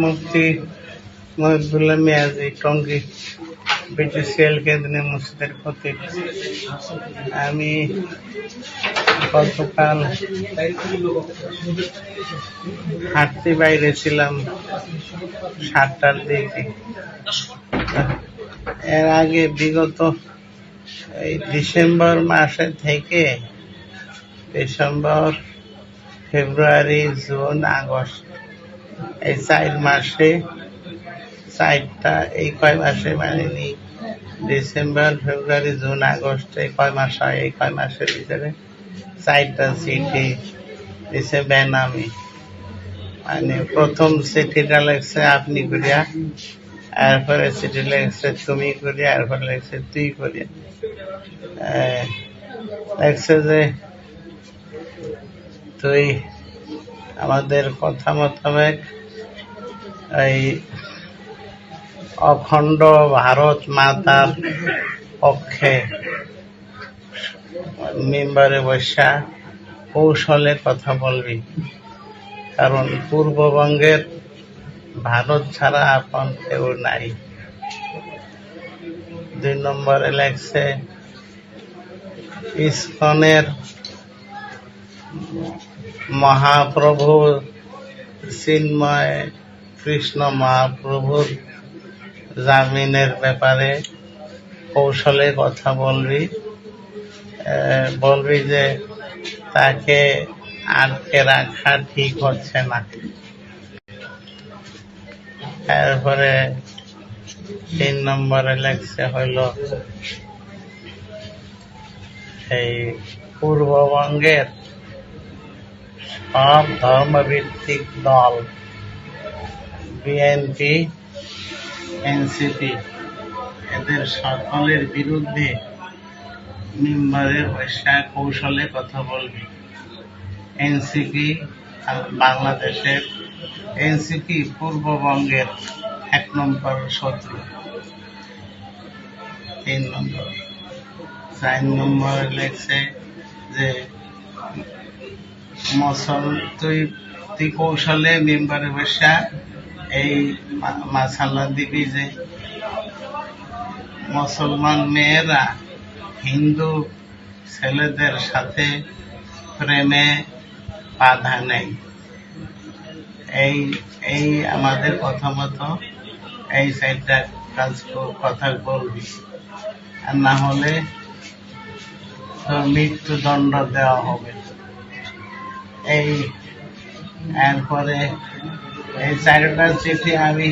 মুফতি Mohibullah Miyaji, Tongi BTCL কেন্দ্রীয় মসজিদের খতিব। আমি গতকাল হাঁটতে বাইরে ছিলাম 7টার দিকে। এর আগে বিগত এই ডিসেম্বর মাসে থেকে ডিসেম্বর, ফেব্রুয়ারি, জুন, আগস্ট এই 4 মাসে এই কয় মাসে মানেনি ডিসেম্বর, ফেব্রুয়ারি, জুন, আগস্ট এই কয় মাস হয়, এই কয় মাসের ভিতরে 4টা চিঠি দিছে বেনামি। মানে প্রথম চিঠিটা লেখছে আপনি করিয়া, এরপরে চিঠি লেখছে তুমি করিয়া, এরপরে লেখছে তুই করিয়া। লেখছে যে তুই আমাদের কথা মোতাবেক এই অখণ্ড ভারত মাতার পক্ষে মেম্বারে বসা কৌশলে কথা বলবি, কারণ পূর্ববঙ্গের ভারত ছাড়া আপন কেউ নাই। 2 নম্বরে লেখছে ইসকনের মহাপ্রভু চিন্ময় কৃষ্ণ মহাপ্রভুর জামিনের ব্যাপারে কৌশলে কথা বলবি যে তাকে আটকে রাখা ঠিক হচ্ছে না। এরপরে 3 নম্বরে লেখছে হইল এই পূর্ববঙ্গের সব ধর্মভিত্তিক দল বিএনপি, এনসিপি এদের সকলের বিরুদ্ধে মেম্বারের বসা কৌশলে কথা বলবি। এনসিপি বাংলাদেশের, এনসিপি পূর্ববঙ্গের 1 নম্বর শত্রু। 3 নম্বর। 4 নম্বরে লেখছে যে তুই কৌশলে মেম্বারে বসা এই মাসালা দিবি যে মুসলমান মেয়েরা হিন্দু ছেলেদের সাথে প্রেমে বাধা নেই। এই আমাদের কথা মতো এই 4টা কথা বলবি, আর না হলে তোর মৃত্যুদণ্ড দেওয়া হবে। এরপরে এই 4টা চিঠি আমি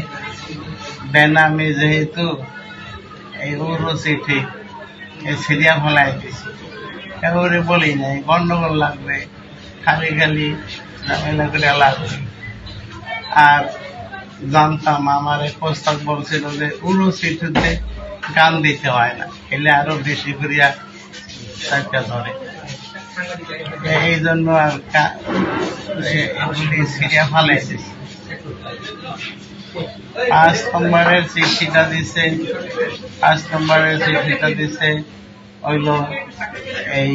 বেনামি, যেহেতু এই উরু চিঠি ছিড়িয়া ফেলাই দিছি, এবারে বলি নাই গন্ডগোল লাগবে, খালি ঝামেলা করে লাগবে। আর জানতাম আমার প্রস্তাব বলছিল যে উরু চিঠিতে গান দিতে হয় না, এলে আরো বেশি করিয়া চারটা ধরে। এই জন্য আর সিরিয়া ফালাইছে। 5 নম্বরের চিঠিটা দিছে হইল এই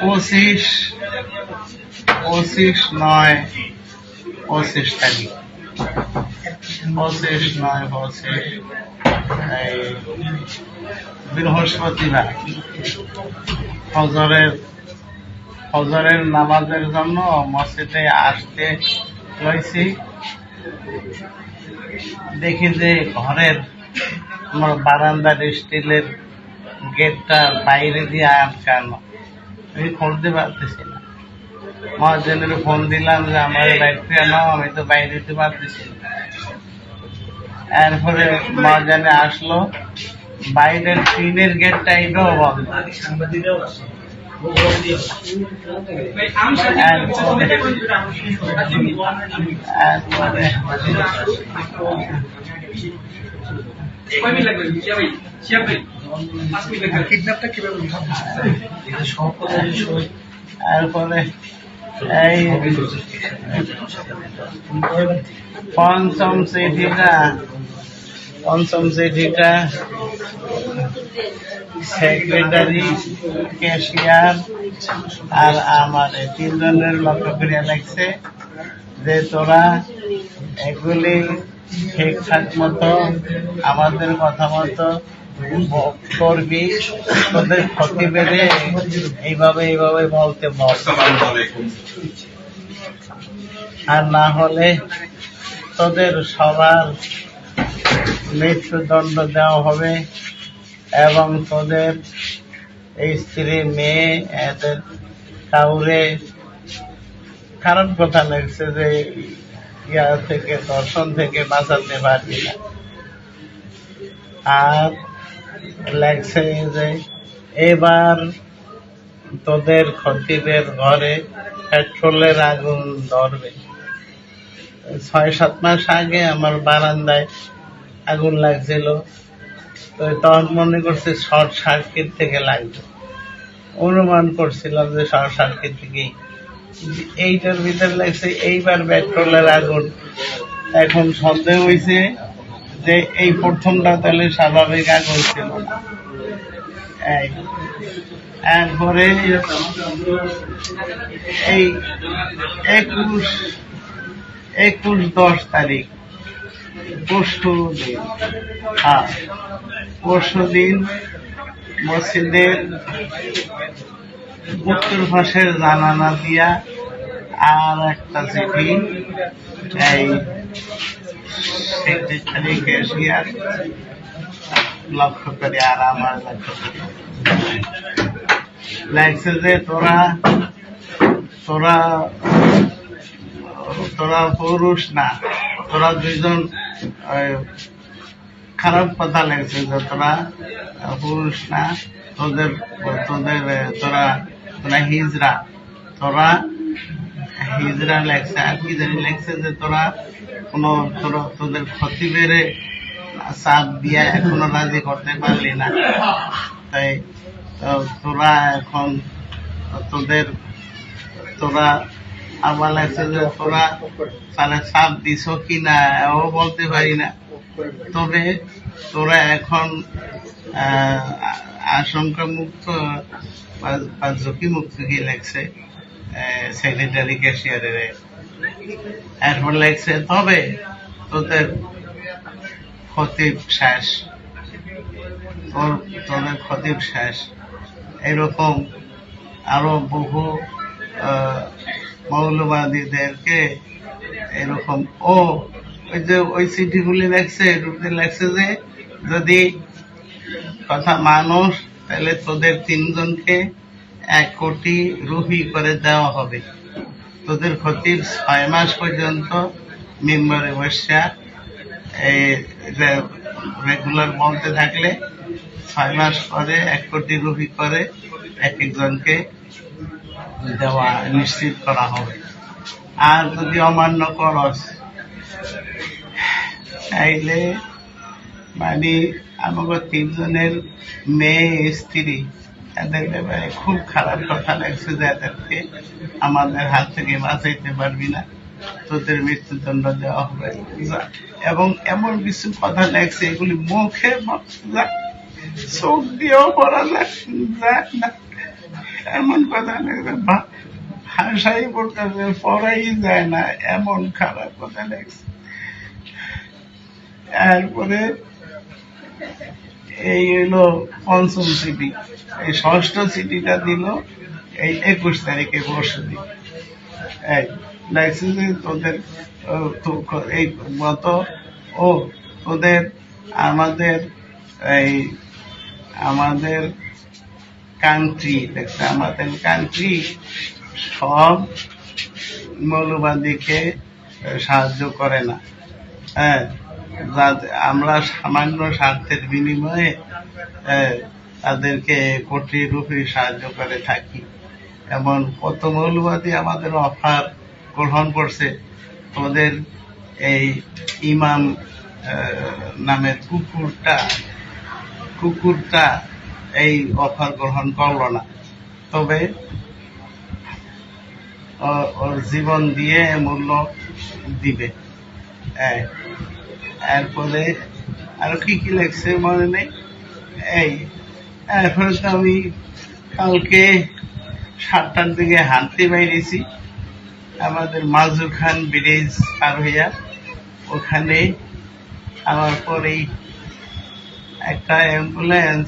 25/9/25 তারিখ, 25/9/25 এই বৃহস্পতিবার ফজরের নামাজের জন্য মসজিদে আসতে লইছি। দেখি যে ঘরের আমার বারান্দার স্টিলের গেটটা বাইরে দিয়ে আটকানো, আমি খুলতে পারতেছি না। মহাজনের ফোন দিলাম যে আমার বাইরে নাও, আমি তো বাইরে দিতে পারতেছি না। এরপরে মহাজনে আসলো, বাইরের টিনের গেটটা এটাও বন্ধ। এরপরে এই 5ম চিঠিটা পঞ্চম চিঠিটা সেক্রেটারি, ক্যাশিয়ার আর আমার তিনজনের লক্ষ্য করিয়া লাগছে যে তোরা এগুলি ঠিকঠাক মতো আমাদের কথা মতো করবি, তোদের ক্ষতি বেড়ে এইভাবে এইভাবে বলতে বল, আর না হলে তোদের সবার মৃত্যুদণ্ড দেওয়া হবে এবং তোদের এই স্ত্রী, মেয়ে, এদের কাউরে খারাপ কথা লাগছে যে ইয়া থেকে, দর্শন থেকে বাঁচাতে পারবি না। আর লাগছে যে এবার তোদের খতিবের ঘরে পেট্রোলের আগুন ধরবে। 6-7 মাস আগে আমার বারান্দায় আগুন লাগছিল, তো তখন মনে করছে শর্ট সার্কিট থেকে লাগবে, অনুমান করছিলাম যে শর্ট সার্কিট থেকেই। এইটার ভিতরে লাগছে এইবার পেট্রোলের আগুন। এখন সন্দেহ হয়েছে যে এই প্রথমটা তাহলে স্বাভাবিক আগুন ছিল না। এরপরে এই 21-10 তারিখ পরশু দিন মসজিদের উত্তর পাশের জানালা দিয়া আর একটা চিঠি এই সেক্রেটারি, ক্যাশিয়ার লক্ষ্য করি আর আমার লক্ষ্য করি লাগছে যে তোরা তোরা তোরা পুরুষ না, তোরা দুইজন খারাপ কথা লাগছে যে তোরা পুরুষ না, তোদের তোদের তোরা তোরা হিজড়া, তোরা হিজড়া লাগছে। আর কি জানি লাগছে যে তোরা কোনো তোদের ক্ষতি বেড়ে চাপ দিয়া এখনো রাজি করতে পারলি না, তাই তোরা এখন তোরা আবার লাগছে যে তোরা তাহলে চাপ দিছ কিনা ও বলতে পারি না, তবে তোরা এখন আশঙ্কা মুক্ত বা ঝুঁকি মুক্ত কি লাগছে সেক্রেটারি, ক্যাশিয়ারের। এরপর লাগছে তবে তোদের খতিব শেষ, তোদের খতিব শেষ। এরকম আরো বহু মৌলবাদীদেরকে এরকম ওই যে ওই চিঠিগুলি লাগছে যে যদি কথা মানুষ তাহলে তোদের 3 জনকে 1 কোটি রুপি করে দেওয়া হবে। তোদের খতিব 6 মাস পর্যন্ত মেম্বারে বসা রেগুলার বলতে থাকলে 6 মাস পরে 1 কোটি রুপি করে এক একজনকে দেওয়া নিশ্চিত করা হবে। আর যদি অমান্য করস তাইলে মানে আমাকে 3 জনের মেয়ে, স্ত্রী, এদের ব্যাপারে খুব খারাপ কথা লাগছে যে এদেরকে আমাদের হাত থেকে বাঁচাইতে পারবি না, তোদের মৃত্যুদণ্ড দেওয়া হবে। এবং এমন কিছু কথা লাগছে এগুলি মুখে চোখ দিয়েও পড়া যায় না, এমন কথা লাগছে ভাষাই পড়াই যায় না, এমন খারাপ কথা লাগছে। এরপরে এই হলো 5ম চিঠি। এই 6ষ্ঠ চিঠিটা দিল এই 21 তারিখে পরশু দিন। লাগছে যে তোদের এই গত তোদের আমাদের কান্ট্রি দেখছে, আমাদের কান্ট্রি সব মৌলবাদীকে সাহায্য করে না। আমরা সামান্য স্বার্থের বিনিময়ে তাদেরকে কোটি রুপি সাহায্য করে থাকি। এমন কত মৌলবাদী আমাদের অফার গ্রহণ করছে, তোদের এই ইমাম নামের কুকুরটা এই অফার গ্রহণ করলো না, তবে ওর জীবন দিয়ে মূল্য দিবে। এরপরে আরো কি কি লেখছে মনে নেই। এই এখন তো আমি কালকে 7টার দিকে হাঁটতে বাইরেছি আমাদের মাজু খান ব্রিজ পার হইয়া, ওখানে আমার পরেই একটা অ্যাম্বুলেন্স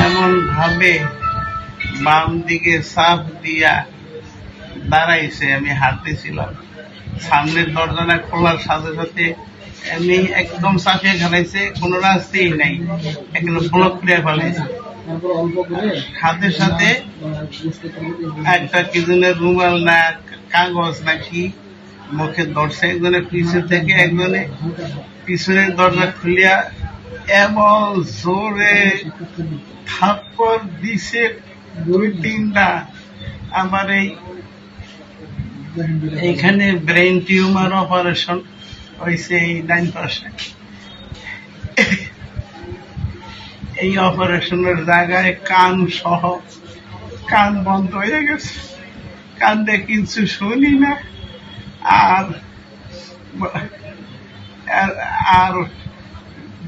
এমন ভাবে বাম দিকে চাপ দিয়া দাঁড়াইছে, আমি হাঁটতেছিলাম, সামনের দরজাটা খোলার সাথে সাথে এমনি একদম চাপিয়ে খেলাইছে, কোনো রাস্তাই নাই, একদম ব্লক করে ফেলাইছে। সাথে সাথে একটা কি জনের রুমাল না কাগজ নাকি মুখে ধরছে, একজনের পিছু থেকে একজনে পিছনের দরজা খুলিয়া এমন জোরে থাপ্পড় দিছে 2-3টা। আমার এইখানে ব্রেন টিউমার অপারেশন হয়েছে এই ডাইন পাশে। এই অপারেশনের জায়গায় কান সহ কান বন্ধ হয়ে গেছে, কান্দে কিছু শুনি না। আর আর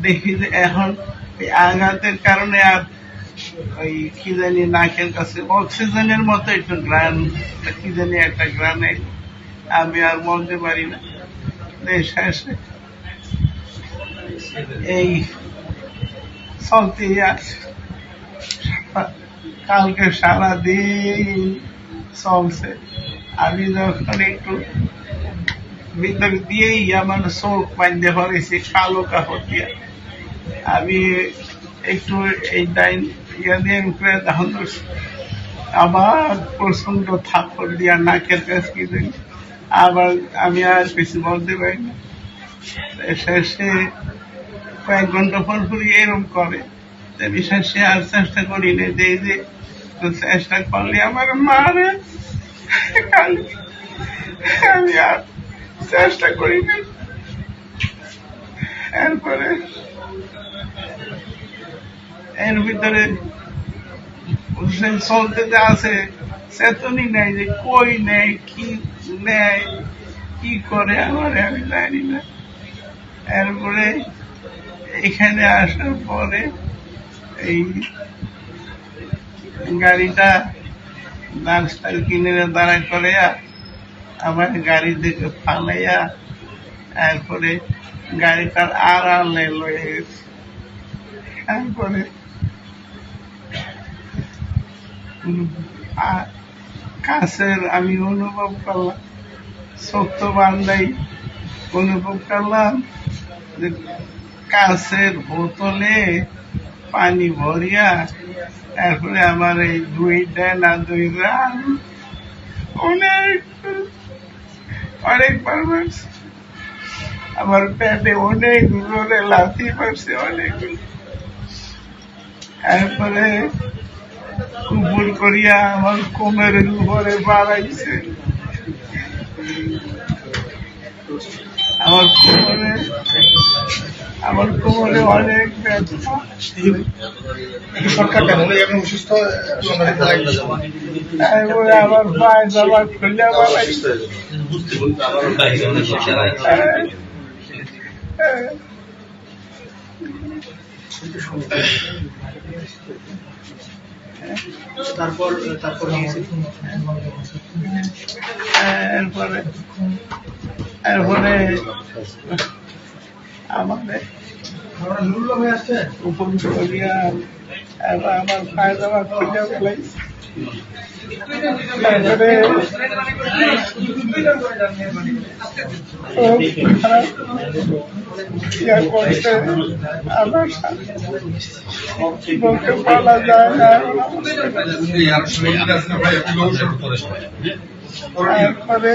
দেখি যে এখন এই আঘাতের কারণে আর ওই কি জানি নাকের কাছে অক্সিজেনের মতো একটু গ্রান, কি জানি একটা গ্রানে আমি আর বলতে পারি না। শেষে এই চলতে আছে, কালকে সারাদিন চলছে। আমি যখন একটু ভিতর দিয়েই আমার চোখ বাঁধতে পারেছি কালো কাপড় দিয়ে, আমি একটু এই ডাইন ইয়া দিয়ে উঠে তখন আবার প্রচন্ড থাপ্পড় দিয়া নাকের কাছে কি জানি, আবার আমি আর কিছু বলতে পারি না। শেষে কয়েক ঘন্টা পর পরই এরকম করে, শেষে আর চেষ্টা করি না, যে চেষ্টা করলে আমার মারে, আমি আর চেষ্টা করি না। এরপরে এর ভিতরে চলতে আছে, চেতনই নেই যে কই নেই, কি নেয়, কি করে আমার আমি জানি না। এরপরে এখানে আসার পরে এই গাড়িটা নার্সটার কিনে দাঁড়া করে আমার গাড়ি থেকে ফালাইয়া এরপরে গাড়িটার আড়ালে লয়ে গেছে। তারপরে কাছের আমি অনুভব করলাম, শক্ত বান্ধাই অনুভব করলাম যে কাছের বোতলে পানি ভরিয়া তারপরে আমার এই 2টা না 2 রান অনেকবার মারছে, আমার পেটে অনেক জোরে লাথি মারছে অনেক। তারপরে কুপুর করিয়া আমার কোমরের উপরে বাড়াইছে, আমার কোমরে অনেক ব্যথা। তারপরে আমার পায়ে জামা খুলে বাড়াইছে। এরপরে আমাদের উপর করিয়া আমার পায়ে জামা খুলে ফেলাইছে। তারপরে আমার বলতে বলা যায় না। তারপরে